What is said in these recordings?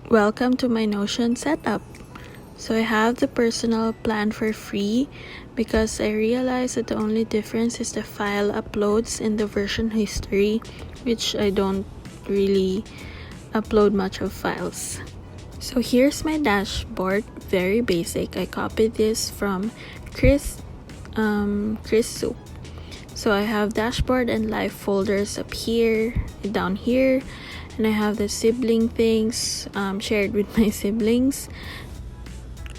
Welcome to my Notion setup. So I have the personal plan for free because I realized that the only difference is the file uploads and the version history, which I don't really upload much of files. So here's my dashboard, very basic. I copied this from Chris Soup. So I have dashboard and life folders up here, down here, and I have the sibling things shared with my siblings.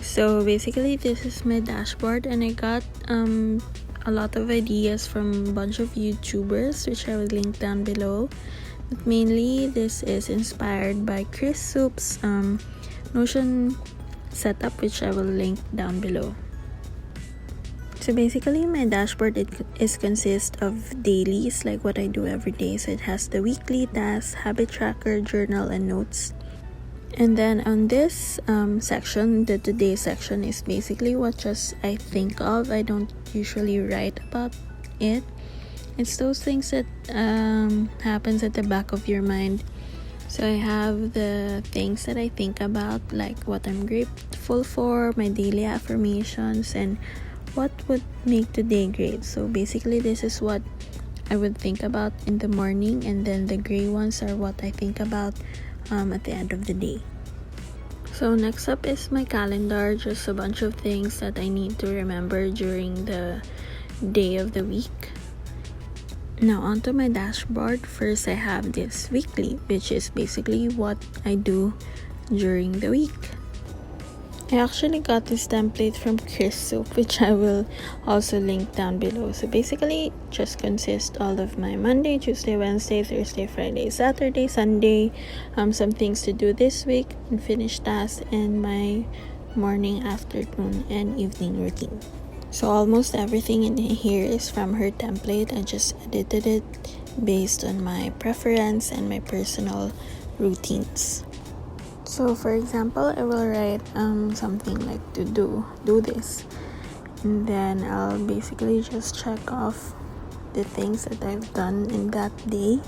So basically this is my dashboard, and I got a lot of ideas from a bunch of YouTubers, which I will link down below. But mainly this is inspired by Chris Soup's Notion setup, which I will link down below. So basically my dashboard is consist of dailies, like what I do every day. So it has the weekly tasks, habit tracker, journal, and notes. And then on this section, the today section, is basically what just I think of. I don't usually write about it. It's those things that happens at the back of your mind. So I have the things that I think about, like what I'm grateful for, my daily affirmations, and what would make today great. So basically this is what I would think about in the morning, and then the gray ones are what I think about at the end of the day. So next up is my calendar, just a bunch of things that I need to remember during the day of the week. Now onto my dashboard. First I have this weekly, which is basically what I do during the week. I actually got this template from Chris Soup, which I will also link down below. So basically just consists all of my Monday, Tuesday, Wednesday, Thursday, Friday, Saturday, Sunday, some things to do this week, unfinished tasks, and my morning, afternoon, and evening routine. So almost everything in here is from her template. I just edited it based on my preference and my personal routines. So for example, I will write something like to do this, and then I'll basically just check off the things that I've done in that day.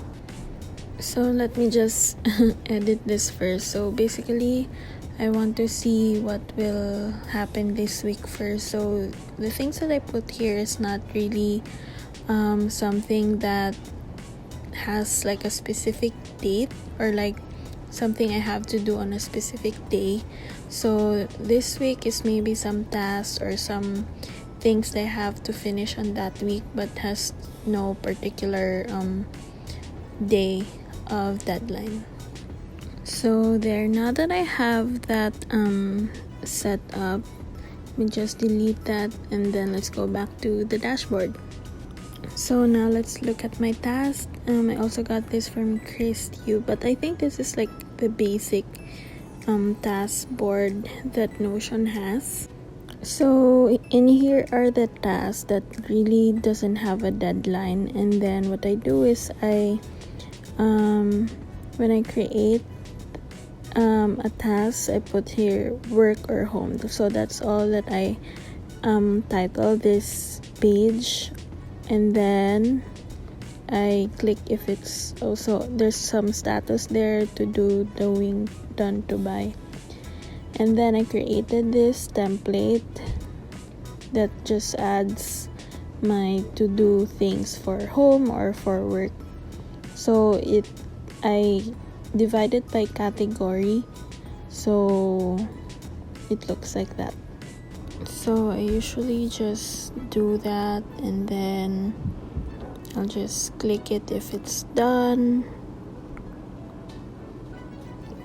So let me just edit this first. So basically I want to see what will happen this week first. So the things that I put here is not really something that has like a specific date, or like something I have to do on a specific day. So this week is maybe some tasks or some things that I have to finish on that week, but has no particular day of deadline. So there, now that I have that set up, let me just delete that, and then let's go back to the dashboard. So now let's look at my task. I also got this from Chris Yu, but I think this is like the basic task board that Notion has. So in here are the tasks that really doesn't have a deadline, and then what I do is I when I create a task, I put here work or home. So that's all that I title this page, and then I click if it's also there's some status there to do, doing, done, to buy. And then I created this template that just adds my to do things for home or for work. So I divided by category, so it looks like that. So I usually just do that, and then I'll just click it if it's done,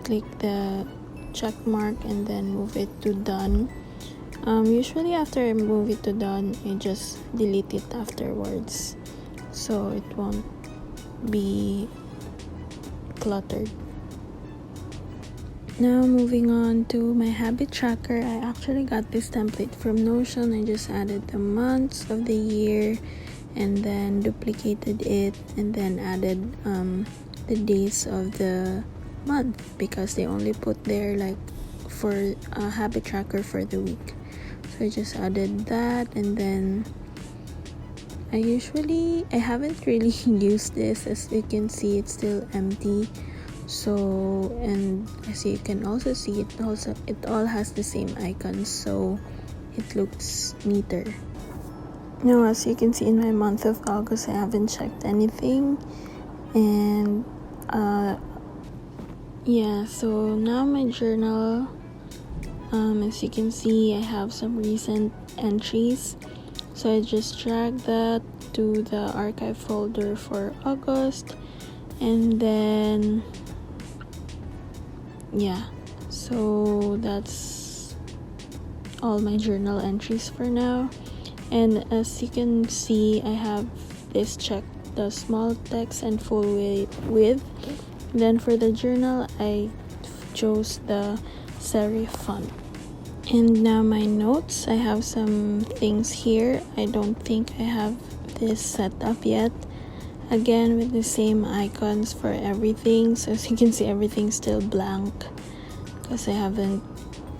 click the check mark, and then move it to done. Usually after I move it to done, I just delete it afterwards so it won't be cluttered. Now moving on to my habit tracker. I actually got this template from Notion. I just added the months of the year and then duplicated it, and then added the days of the month, because they only put there like for a habit tracker for the week. So I just added that, and then I haven't really used this. As you can see, it's still empty, So, and as you can also see, it all has the same icons, so it looks neater. Now, as you can see, in my month of August, I haven't checked anything, and yeah, so now my journal, as you can see, I have some recent entries, so I just dragged that to the archive folder for August, and then yeah, so that's all my journal entries for now. And as you can see, I have this checked, the small text and full width. Then for the journal, I chose the serif font. And now my notes, I have some things here. I don't think I have this set up yet. Again, with the same icons for everything. So as you can see, everything's still blank because I haven't.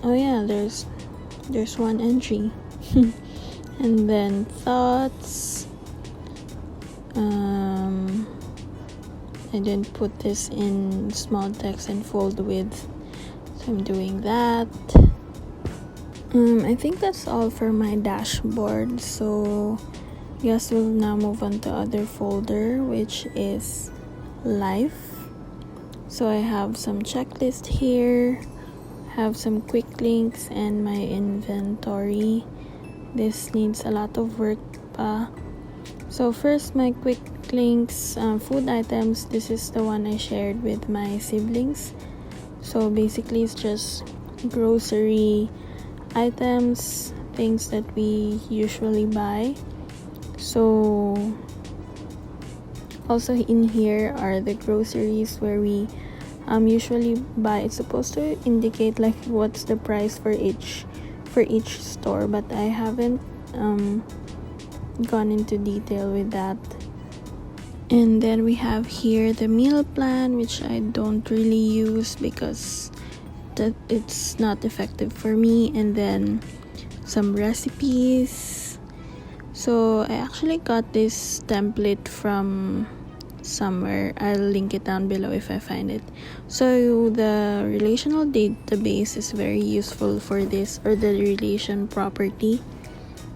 Oh yeah, there's one entry. And then thoughts. I didn't put this in small text and fold width, so I'm doing that. I think that's all for my dashboard. So yes, we'll now move on to other folder, which is life. So I have some checklist here, have some quick links, and my inventory. This needs a lot of work pa. So first, my quick links, food items. This is the one I shared with my siblings. So basically it's just grocery items, things that we usually buy. So also in here are the groceries where we usually buy. It's supposed to indicate like what's the price for each store, but I haven't gone into detail with that. And then we have here the meal plan, which I don't really use because it's not effective for me. And then some recipes. So I actually got this template from somewhere. I'll link it down below if I find it. So the relational database is very useful for this, or the relation property.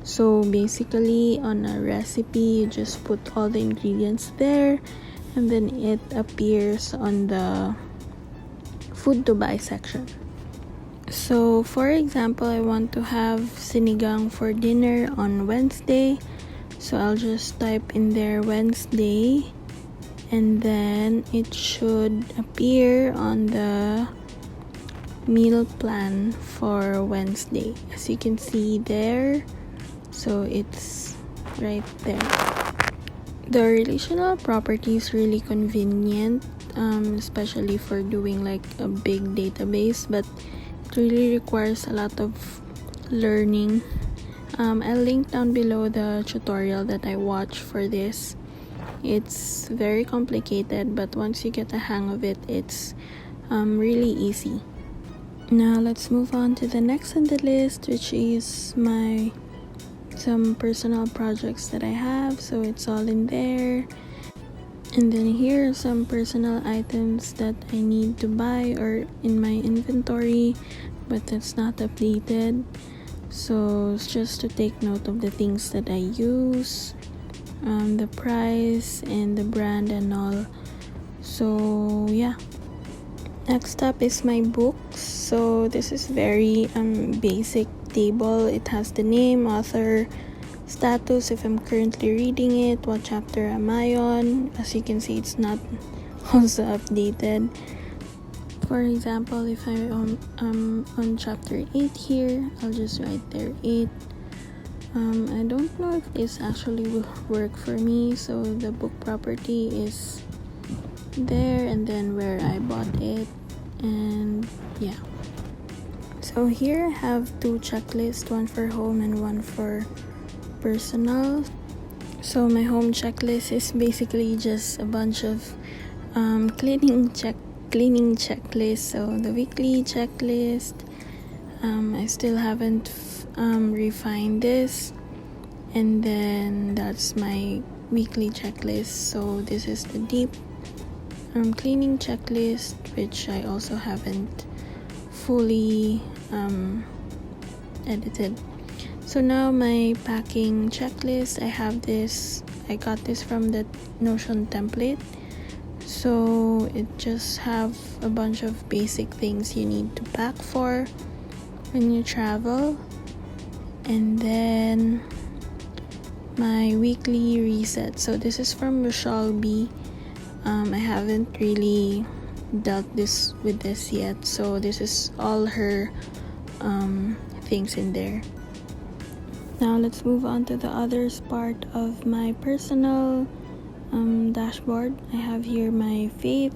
So basically on a recipe, you just put all the ingredients there, and then it appears on the food to buy section. So for example, I want to have sinigang for dinner on Wednesday, so I'll just type in there Wednesday, and then it should appear on the meal plan for Wednesday, as you can see there. So it's right there. The relational property is really convenient, especially for doing like a big database, but it really requires a lot of learning. I'll link down below the tutorial that I watched for this. It's very complicated, but once you get the hang of it, it's really easy. Now let's move on to the next on the list, which is some personal projects that I have. So it's all in there. And then here are some personal items that I need to buy or in my inventory, but that's not updated. So it's just to take note of the things that I use, the price and the brand and all. So yeah. Next up is my books. So this is very basic table. It has the name, author, status, if I'm currently reading it, what chapter am I on. As you can see, it's not also updated. For example, if I'm on chapter 8 here, I'll just write there 8. I don't know if this actually will work for me, so the book property is there, and then where I bought it, and yeah. So here I have 2 checklists, one for home and one for personal. So my home checklist is basically just a bunch of cleaning checklist. So the weekly checklist, I still haven't refined this, and then that's my weekly checklist. So this is the deep cleaning checklist, which I also haven't fully edited. So now my packing checklist, I got this from the Notion template. So it just have a bunch of basic things you need to pack for when you travel. And then my weekly reset. So this is from Rochelle B. I haven't really dealt with this yet. So this is all her things in there. Now let's move on to the others part of my personal dashboard. I have here my faith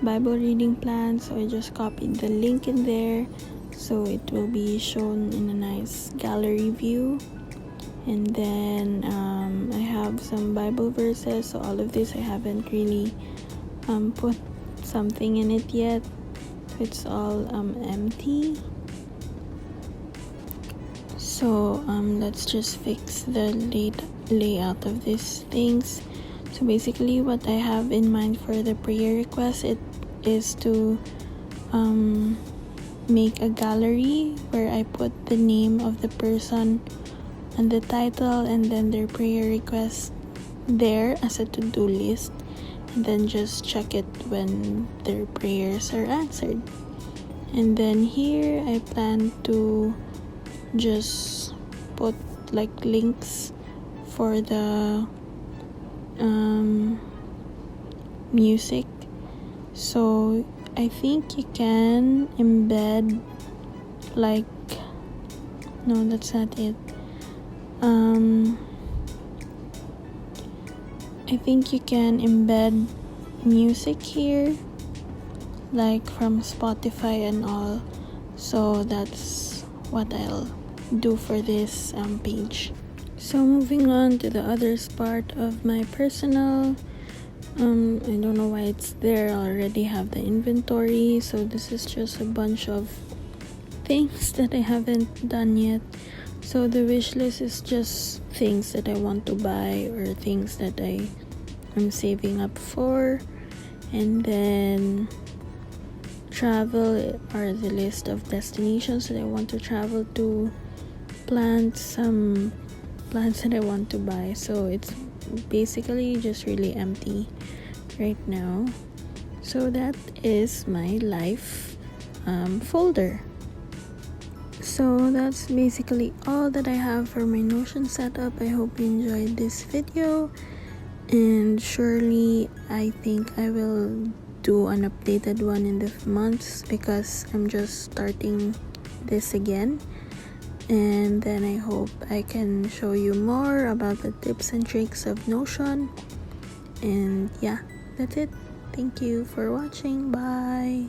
Bible reading plan, so I just copied the link in there so it will be shown in a nice gallery view. And then I have some Bible verses, so all of this I haven't really put something in it yet, so it's all empty. So let's just fix the layout of these things. So basically what I have in mind for the prayer request, it is to make a gallery where I put the name of the person and the title and then their prayer request there as a to-do list, and then just check it when their prayers are answered. And then here I plan to just put like links for the music. So I think you can embed no, that's not it. I think you can embed music here, like from Spotify and all. So that's what I'll do for this page. So moving on to the others part of my personal, I don't know why it's there. I already have the inventory, so this is just a bunch of things that I haven't done yet. So the wish list is just things that I want to buy or things that I'm saving up for. And then travel are the list of destinations that I want to travel to. Some plants that I want to buy. So it's basically just really empty right now. So that is my life folder. So that's basically all that I have for my Notion setup. I hope you enjoyed this video, and surely I think I will do an updated one in the months because I'm just starting this again. And then I hope I can show you more about the tips and tricks of Notion. And yeah, that's it. Thank you for watching. Bye.